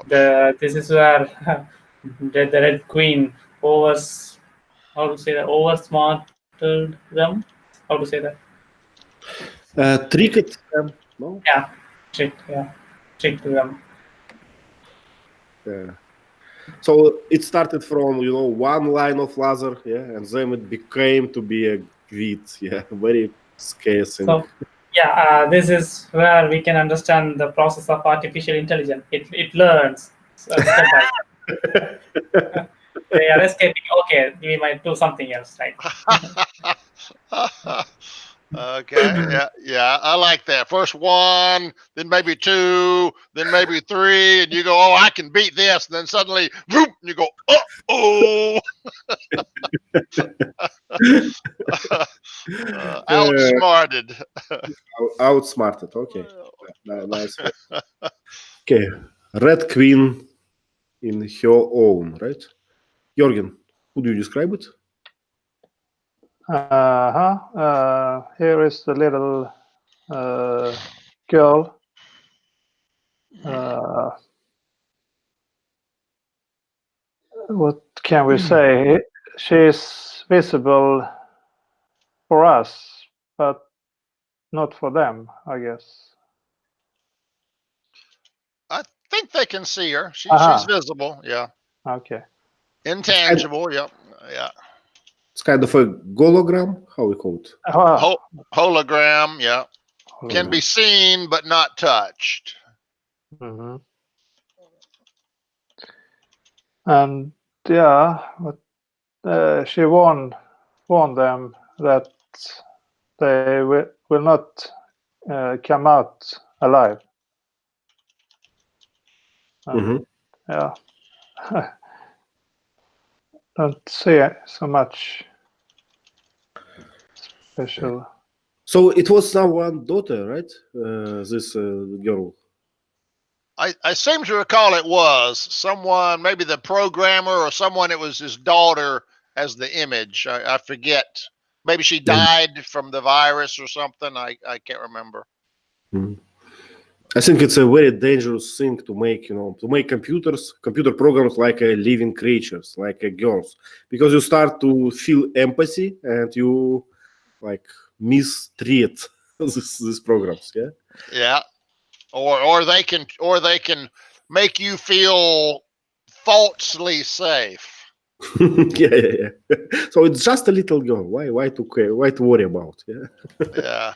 Good. This is where the Red Queen oversmarted them. How to say that? Tricked them. No. Yeah. Tricked them. Yeah. So it started from one line of laser, and then it became to be a grid, very scarce. So, this is where we can understand the process of artificial intelligence. It learns step by step. They are escaping. Okay, we might do something else, right? Okay. Yeah. I like that. First one, then maybe two, then maybe three, and you go, "Oh, I can beat this." And then suddenly, whoop, and you go, "Oh." Outsmarted. Outsmarted. Okay. Nice. Okay. Red Queen in her own, right? Jorgen, could you describe it? Here is the little girl. What can we say? She's visible for us, but not for them, I guess. I think they can see her. She's visible. Yeah. Okay. Intangible. Yep. Yeah. It's kind of a hologram. How we call it? Hologram. Yeah. Can be seen but not touched. Mm-hmm. And but she warned them that they will not come out alive. Yeah. Don't see so much special. So it was someone's daughter, right? This girl. I seem to recall it was someone, maybe the programmer or someone. It was his daughter as the image. I forget. Maybe she died from the virus or something. I can't remember. I think it's a very dangerous thing to make, to make computer programs like living creatures, like girls, because you start to feel empathy and you like mistreat these programs. Yeah. Yeah. Or they can make you feel falsely safe. Yeah. So it's just a little girl. Why to care? Why to worry about? Yeah. Yeah.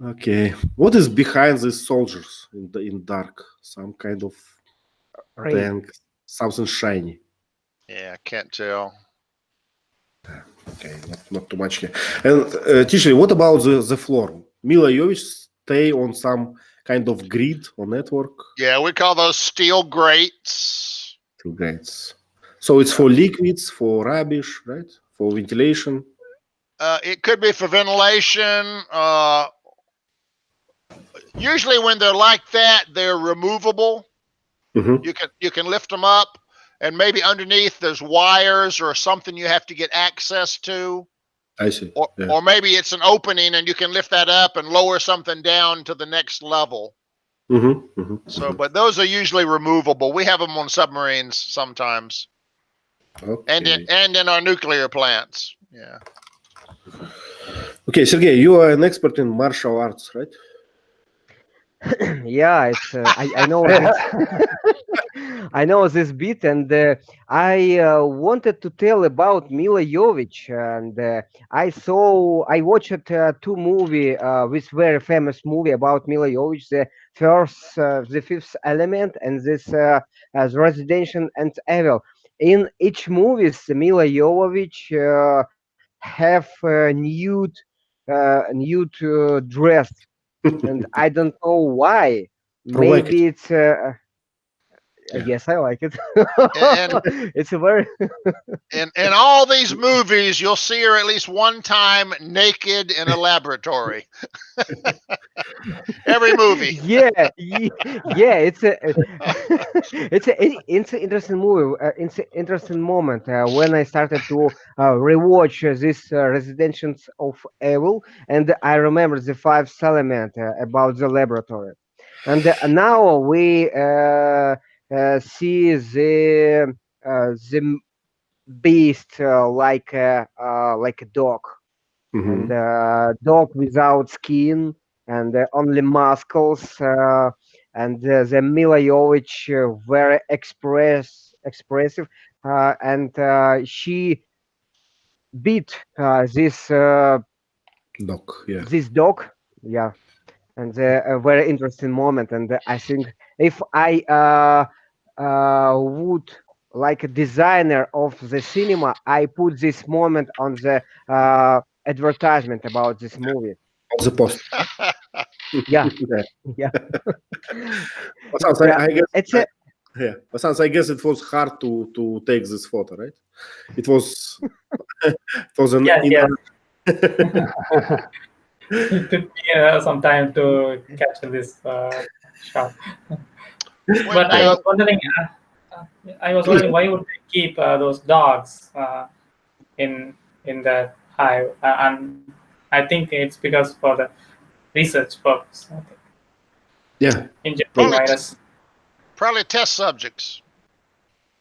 Okay. What is behind these soldiers in dark? Some kind of Ray. tank, something shiny. Yeah, can't tell. Okay, not too much here. And Tishley, what about the floor? Mila Jovovich stay on some kind of grid or network? Yeah, we call those steel grates. Two grids. So it's for liquids, for rubbish, right? For ventilation. It could be for ventilation. Usually when they're like that, they're removable. Mhm. You can lift them up, and maybe underneath there's wires or something you have to get access to, I see. or Yeah. or maybe it's an opening and you can lift that up and lower something down to the next level. So, but those are usually removable. We have them on submarines sometimes, Okay. and in our nuclear plants. Yeah. Okay, Sergey, you are an expert in martial arts, right? Yeah, it's I know this. I know this bit, and I wanted to tell about Mila Jovovich, and I watched two movie, this very famous movie about Mila Jovovich, the Fifth Element, and this as Residential and Evil. In each movies, Mila Jovovich have nude dress, and I don't know why. Don't like Maybe it's Yeah. yes, I like it. And It's a very in all these movies, you'll see her at least one time naked in a laboratory. Every movie. yeah, yeah. It's a it's an interesting movie. It's an interesting moment when I started to rewatch this Residentials of Evil, and I remember the five element about the laboratory, and now we see the beast like a dog, and dog without skin and only muscles, and the Mila Jovovich very expressive, and she beat Doc, yeah. this dog, yeah, and a very interesting moment. And I think if I would like a designer of the cinema, I put this moment on the advertisement about this movie. On the post. Yeah, Yeah. yeah. But sounds Yeah, I guess it's a yeah. But sounds I guess it was hard to take this photo, right? It was it was an Yes. It took me some time to capture this shot. But I was wondering, why would they keep those dogs in the hive? And I think it's because for the research purpose. I think. Yeah. Injecting virus. Probably test subjects.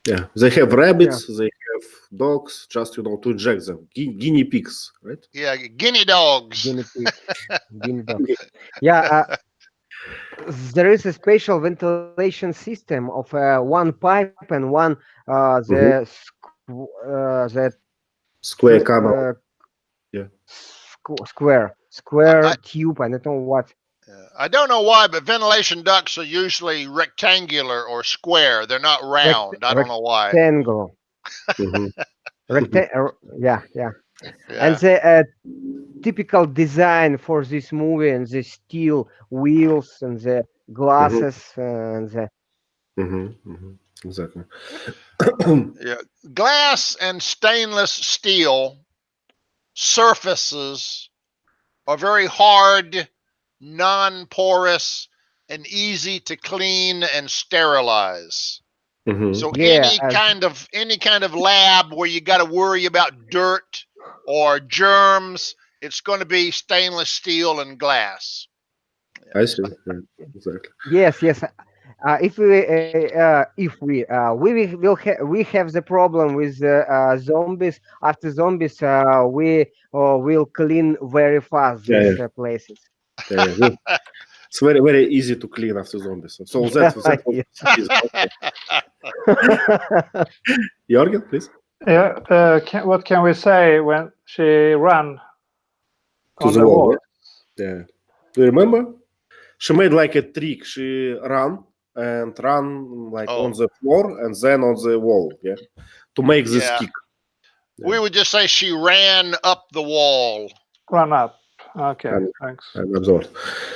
Yeah. They have rabbits, they have dogs, just to inject them. Guinea pigs, right? Yeah, guinea dogs. guinea pig. Guinea dog. Yeah, there is a special ventilation system of one pipe and one the Square canal. Yeah. Square tube. I don't know what. I don't know why, but ventilation ducts are usually rectangular or square. They're not round. I don't know why. Rectangle. Yeah. Yeah. And the typical design for this movie, and the steel wheels and the glasses and the Exactly. Yeah. Glass and stainless steel surfaces are very hard, non-porous, and easy to clean and sterilize. So any kind of lab where you got to worry about dirt or germs, it's going to be stainless steel and glass. I see. Yeah, exactly. Yes, yes. We have the problem with zombies. After zombies, we will clean very fast Yeah, these yeah, places. yeah. Yeah. It's very, very easy to clean after zombies. So that was Yeah. easy. Okay. Jorgen, please. Yeah. What can we say when she ran To on the the wall. wall? Yeah. Do you remember? She made like a trick. She ran like on Oh, the floor and then on the wall. Yeah. To make this yeah. kick. We would just say she ran up the wall. Run up. Okay. And- Thanks. I'm absorbed.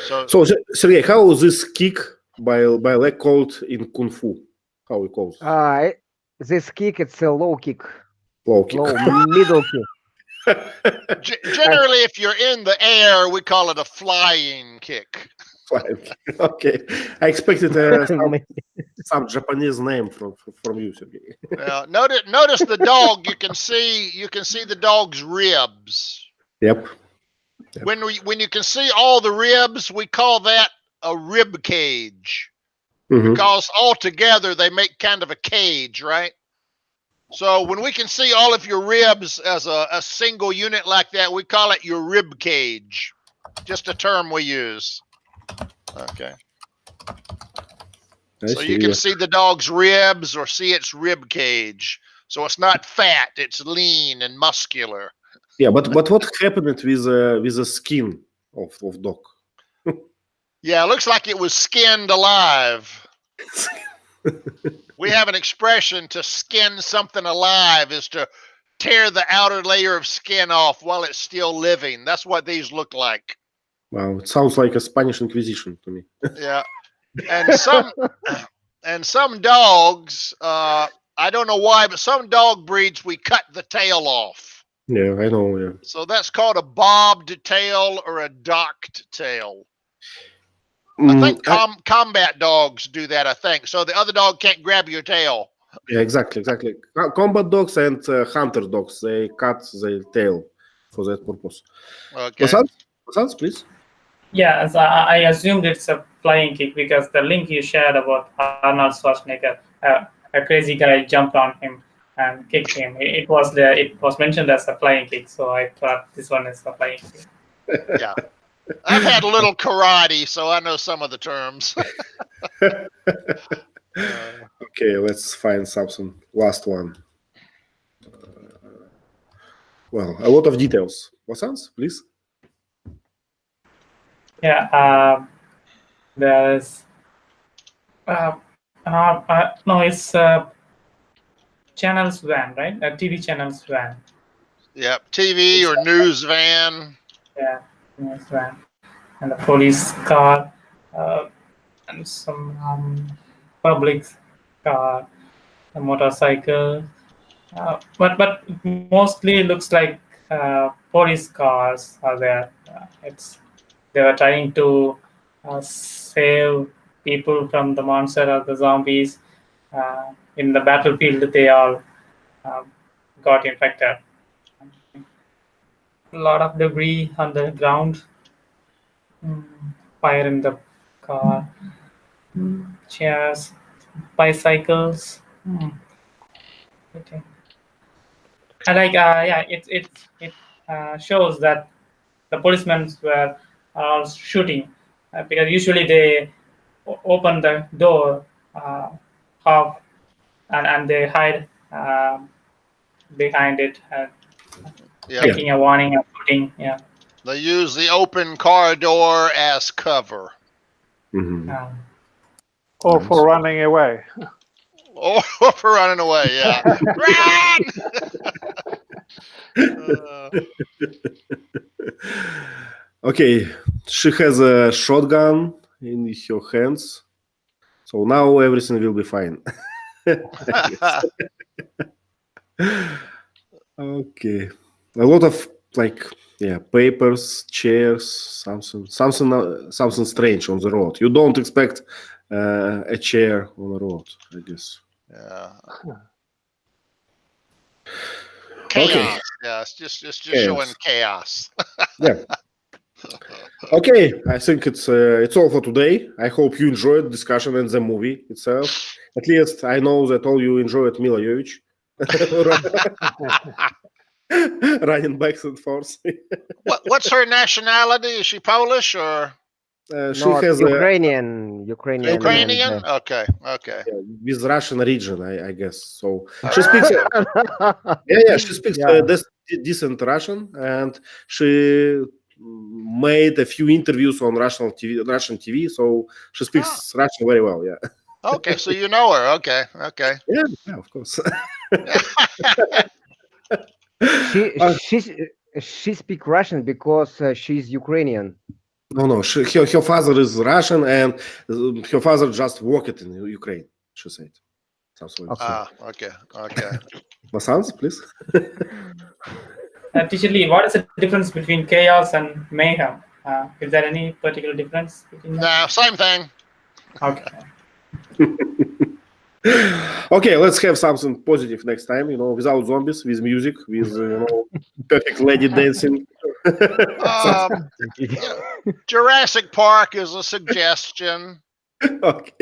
So So Sergey, how is this kick by leg called in Kung Fu? How we call it? This kick, it's a low kick, Low kick. low middle kick. generally, if you're in the air, we call it a flying kick. Flying kick. Okay. I expected some Japanese name from you, Sergey. Now, notice the dog. You can see the dog's ribs. Yep. When you can see all the ribs, we call that a rib cage. Mhm. Because all together they make kind of a cage, right? So when we can see all of your ribs as a single unit like that, we call it your rib cage. Just a term we use. Okay. So you can see the dog's ribs or see its rib cage. So it's not fat, it's lean and muscular. Yeah, but what happened with the skin of dog? Yeah, it looks like it was skinned alive. We have an expression to skin something alive is to tear the outer layer of skin off while it's still living. That's what these look like. Wow, it sounds like a Spanish Inquisition to me. Yeah. And some dogs, I don't know why, but some dog breeds we cut the tail off. Yeah, I know. Yeah. So that's called a bobbed tail or a docked tail. I think combat dogs do that, I think. So the other dog can't grab your tail. Yeah, exactly. Combat dogs and hunter dogs, they cut their tail for that purpose. Okay. Vasant, please. Yeah, so I assumed it's a flying kick because the link you shared about Arnold Schwarzenegger, a crazy guy jumped on him and kicked him. It was mentioned as a flying kick, so I thought this one is a flying kick. Yeah. I've had a little karate, so I know some of the terms. Okay, let's find something. Last one. Well, a lot of details. Vasant, please. Yeah, there's no, it's channels van, right? A TV channels van. Yep, TV or news van. Yeah, news van, and the police car, and some public car, a motorcycle. But mostly looks like police cars are there. They were trying to save people from the monster or the zombies. In the battlefield, they all got infected. A lot of debris on the ground. Fire in the car. Chairs, bicycles. Okay. And like it shows that the policemen were all shooting because usually they open the door half and they hide behind it, Yep. taking a warning and shooting. Yeah. They use the open car door as cover. Mhm. Or for running away. Or for running away, yeah. Run! Okay, she has a shotgun in her hands, so now everything will be fine. Okay, a lot of papers, chairs, something strange on the road. You don't expect a chair on the road, I guess. Yeah. Okay. Chaos. Yeah, it's just Chaos. showing chaos. Yeah. Okay, I think it's all for today. I hope you enjoyed the discussion and the movie itself. At least I know that all you enjoyed Mila Jovovich running back and forth. What's her nationality? Is she Polish or She Not has Ukrainian. Ukrainian? and, Okay. with Russian origin, I guess. So she speaks. She speaks Yeah. decent Russian, and she made a few interviews on Russian TV. So she speaks Russian very well. Yeah. Okay, so you know her. Okay. Yeah, of course. she speak Russian because she's Ukrainian. No. Her father is Russian, and her father just worked in Ukraine. She said. Okay. Okay. Masans, please. Teacher Lee, what is the difference between chaos and mayhem? Is there any particular difference between them? No, same thing. Okay. Okay, let's have something positive next time. Without zombies, with music, with perfect lady dancing. Jurassic Park is a suggestion. Okay.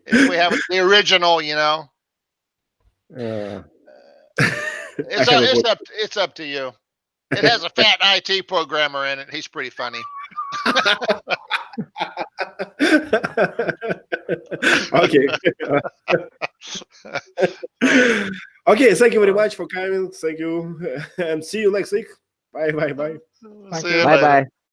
If we have the original, it's up to you. It has a fat IT programmer in it. He's pretty funny. Okay. Okay, thank you very much for coming. Thank you. And see you next week. Bye. See you Bye later. bye.